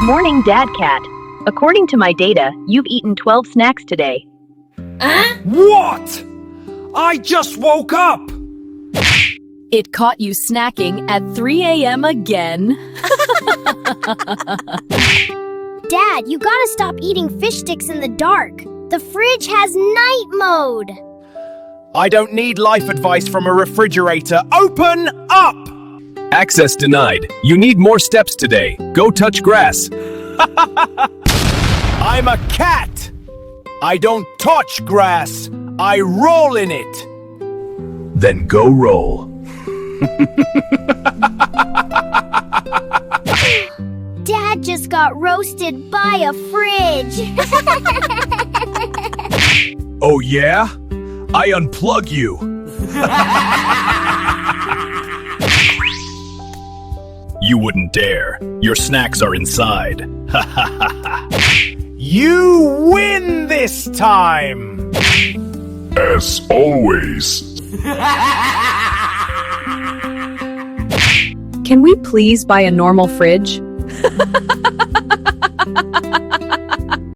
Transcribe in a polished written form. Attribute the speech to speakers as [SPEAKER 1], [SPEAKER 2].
[SPEAKER 1] Morning, Dad Cat. According to my data, you've eaten 12 snacks today.
[SPEAKER 2] What? I just woke up!
[SPEAKER 3] It caught you snacking at 3 a.m. again.
[SPEAKER 4] Dad, you gotta stop eating fish sticks in the dark. The fridge has night mode.
[SPEAKER 2] I don't need life advice from a refrigerator. Open up!
[SPEAKER 5] Access denied. You need more steps today. Go touch grass.
[SPEAKER 2] I'm a cat! I don't touch grass. I roll in it.
[SPEAKER 5] Then go roll.
[SPEAKER 4] Dad just got roasted by a fridge.
[SPEAKER 5] Oh yeah? I unplug you. You wouldn't dare. Your snacks are inside.
[SPEAKER 2] You win this time!
[SPEAKER 6] As always.
[SPEAKER 3] Can we please buy a normal fridge?